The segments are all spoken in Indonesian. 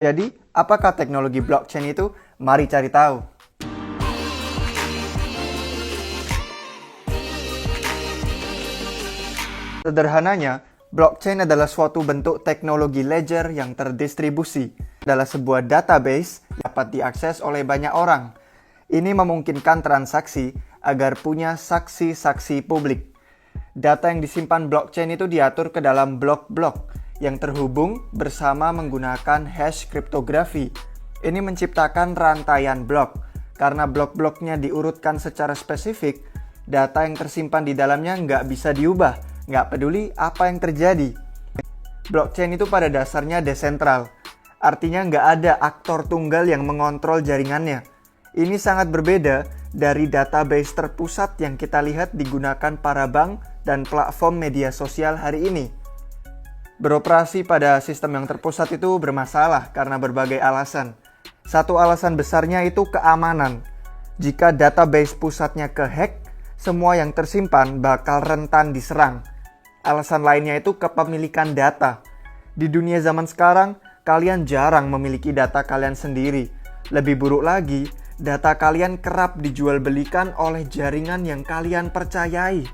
Jadi, apakah teknologi blockchain itu? Mari cari tahu. Sederhananya, blockchain adalah suatu bentuk teknologi ledger yang terdistribusi. Adalah sebuah database yang dapat diakses oleh banyak orang. Ini memungkinkan transaksi agar punya saksi-saksi publik. Data yang disimpan blockchain itu diatur ke dalam blok-blok yang terhubung bersama menggunakan hash kriptografi. Ini menciptakan rantaian blok. Karena blok-bloknya diurutkan secara spesifik, data yang tersimpan di dalamnya nggak bisa diubah, nggak peduli apa yang terjadi. Blockchain itu pada dasarnya desentral, artinya nggak ada aktor tunggal yang mengontrol jaringannya. Ini sangat berbeda dari database terpusat yang kita lihat digunakan para bank dan platform media sosial hari ini. Beroperasi pada sistem yang terpusat itu bermasalah karena berbagai alasan. Satu alasan besarnya itu keamanan. Jika database pusatnya kehack, semua yang tersimpan bakal rentan diserang. Alasan lainnya itu kepemilikan data. Di dunia zaman sekarang, kalian jarang memiliki data kalian sendiri. Lebih buruk lagi, data kalian kerap dijual belikan oleh jaringan yang kalian percayai.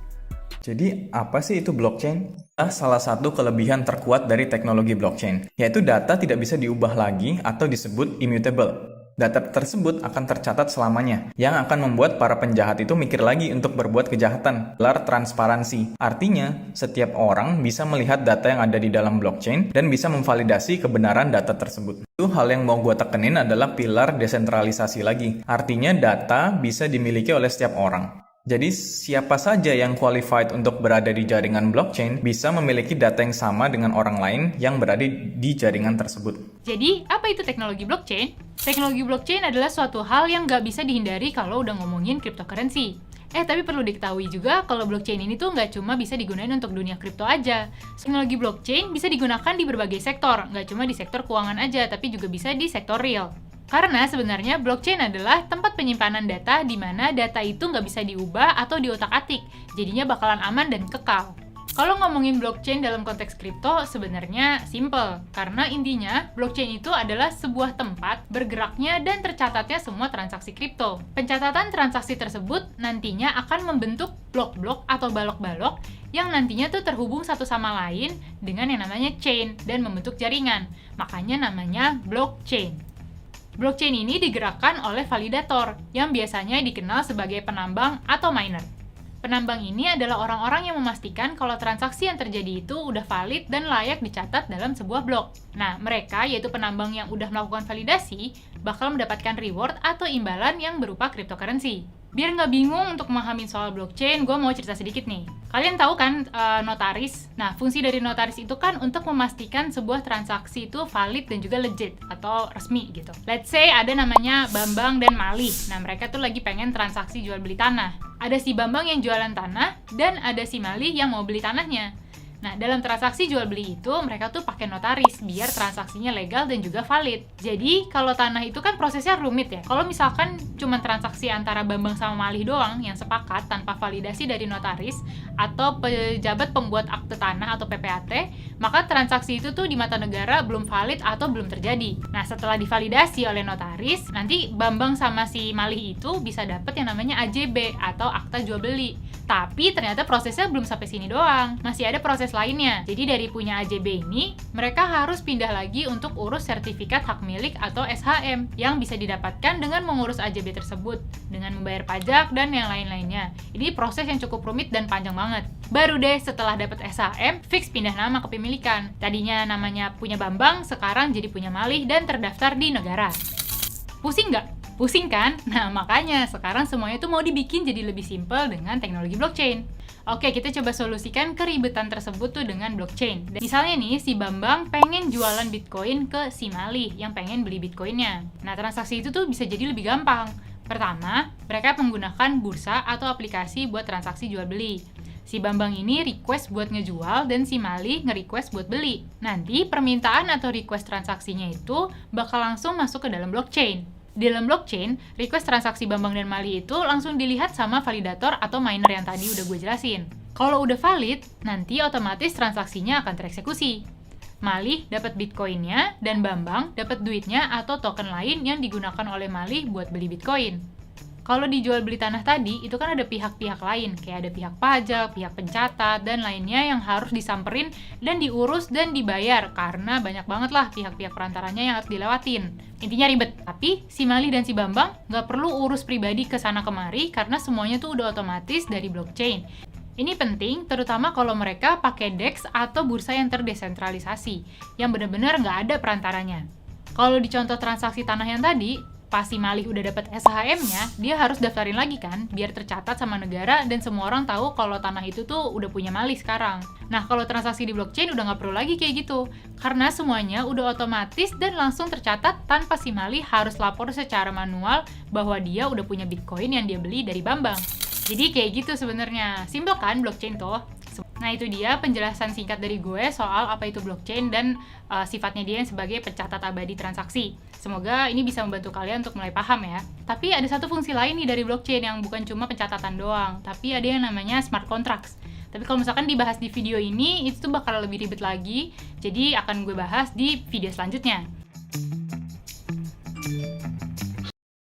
Jadi, apa sih itu blockchain? Salah satu kelebihan terkuat dari teknologi blockchain, yaitu data tidak bisa diubah lagi atau disebut immutable. Data tersebut akan tercatat selamanya, yang akan membuat para penjahat itu mikir lagi untuk berbuat kejahatan. Pilar transparansi, artinya setiap orang bisa melihat data yang ada di dalam blockchain dan bisa memvalidasi kebenaran data tersebut. Itu hal yang mau gue tekenin adalah pilar desentralisasi lagi, artinya data bisa dimiliki oleh setiap orang. Jadi siapa saja yang qualified untuk berada di jaringan blockchain bisa memiliki data yang sama dengan orang lain yang berada di jaringan tersebut. Jadi, apa itu teknologi blockchain? Teknologi blockchain adalah suatu hal yang nggak bisa dihindari kalau udah ngomongin cryptocurrency. Tapi perlu diketahui juga kalau blockchain ini tuh nggak cuma bisa digunain untuk dunia kripto aja. Teknologi blockchain bisa digunakan di berbagai sektor, nggak cuma di sektor keuangan aja, tapi juga bisa di sektor real. Karena sebenarnya blockchain adalah tempat penyimpanan data di mana data itu nggak bisa diubah atau diotak-atik, jadinya bakalan aman dan kekal. Kalau ngomongin blockchain dalam konteks kripto sebenarnya simple, karena intinya blockchain itu adalah sebuah tempat bergeraknya dan tercatatnya semua transaksi kripto. Pencatatan transaksi tersebut nantinya akan membentuk blok-blok atau balok-balok yang nantinya tuh terhubung satu sama lain dengan yang namanya chain dan membentuk jaringan. Makanya namanya blockchain. Blockchain ini digerakkan oleh validator, yang biasanya dikenal sebagai penambang atau miner. Penambang ini adalah orang-orang yang memastikan kalau transaksi yang terjadi itu udah valid dan layak dicatat dalam sebuah blok. Nah, mereka, yaitu penambang yang udah melakukan validasi, bakal mendapatkan reward atau imbalan yang berupa cryptocurrency. Biar nggak bingung untuk memahami soal blockchain, gue mau cerita sedikit nih. Kalian tahu kan notaris? Nah, fungsi dari notaris itu kan untuk memastikan sebuah transaksi itu valid dan juga legit atau resmi gitu. Let's say ada namanya Bambang dan Malih. Nah, mereka tuh lagi pengen transaksi jual beli tanah. Ada si Bambang yang jualan tanah dan ada si Malih yang mau beli tanahnya. Nah, dalam transaksi jual beli itu mereka tuh pakai notaris biar transaksinya legal dan juga valid. Jadi, kalau tanah itu kan prosesnya rumit ya. Kalau misalkan cuma transaksi antara Bambang sama Malih doang yang sepakat tanpa validasi dari notaris atau pejabat pembuat akte tanah atau PPAT, maka transaksi itu tuh di mata negara belum valid atau belum terjadi. Nah, setelah divalidasi oleh notaris, nanti Bambang sama si Malih itu bisa dapat yang namanya AJB atau akta jual beli. Tapi ternyata prosesnya belum sampai sini doang. Masih ada proses lainnya. Jadi dari punya AJB ini, mereka harus pindah lagi untuk urus sertifikat hak milik atau SHM yang bisa didapatkan dengan mengurus AJB tersebut, dengan membayar pajak dan yang lain-lainnya. Ini proses yang cukup rumit dan panjang banget. Baru deh setelah dapat SHM, fix pindah nama kepemilikan. Tadinya namanya punya Bambang, sekarang jadi punya Malih dan terdaftar di negara. Pusing nggak? Pusing kan? Nah, makanya sekarang semuanya tuh mau dibikin jadi lebih simpel dengan teknologi blockchain. Oke, kita coba solusikan keribetan tersebut tuh dengan blockchain. Dan misalnya nih, si Bambang pengen jualan Bitcoin ke si Malih yang pengen beli Bitcoinnya. Nah, transaksi itu tuh bisa jadi lebih gampang. Pertama, mereka menggunakan bursa atau aplikasi buat transaksi jual beli. Si Bambang ini request buat ngejual dan si Malih nge-request buat beli. Nanti permintaan atau request transaksinya itu bakal langsung masuk ke dalam blockchain. Di dalam blockchain, request transaksi Bambang dan Malih itu langsung dilihat sama validator atau miner yang tadi udah gue jelasin. Kalau udah valid, nanti otomatis transaksinya akan tereksekusi. Malih dapat Bitcoinnya, dan Bambang dapat duitnya atau token lain yang digunakan oleh Malih buat beli Bitcoin. Kalau dijual beli tanah tadi, itu kan ada pihak-pihak lain, kayak ada pihak pajak, pihak pencatat, dan lainnya yang harus disamperin dan diurus dan dibayar, karena banyak banget lah pihak-pihak perantaranya yang harus dilewatin. Intinya ribet. Tapi, si Malih dan si Bambang nggak perlu urus pribadi ke sana kemari, karena semuanya tuh udah otomatis dari blockchain. Ini penting, terutama kalau mereka pakai DEX atau bursa yang terdesentralisasi, yang benar-benar nggak ada perantaranya. Kalau di contoh transaksi tanah yang tadi, pas si Malih udah dapat SHM-nya, dia harus daftarin lagi kan, biar tercatat sama negara dan semua orang tahu kalau tanah itu tuh udah punya Malih sekarang. Nah, kalau transaksi di blockchain udah nggak perlu lagi kayak gitu, karena semuanya udah otomatis dan langsung tercatat tanpa si Malih harus lapor secara manual bahwa dia udah punya Bitcoin yang dia beli dari Bambang. Jadi kayak gitu sebenarnya, simpel kan blockchain tuh. Nah, itu dia penjelasan singkat dari gue soal apa itu blockchain dan sifatnya dia sebagai pencatat abadi transaksi. Semoga ini bisa membantu kalian untuk mulai paham ya. Tapi ada satu fungsi lain nih dari blockchain yang bukan cuma pencatatan doang, tapi ada yang namanya smart contracts. Tapi kalau misalkan dibahas di video ini, itu tuh bakal lebih ribet lagi, jadi akan gue bahas di video selanjutnya.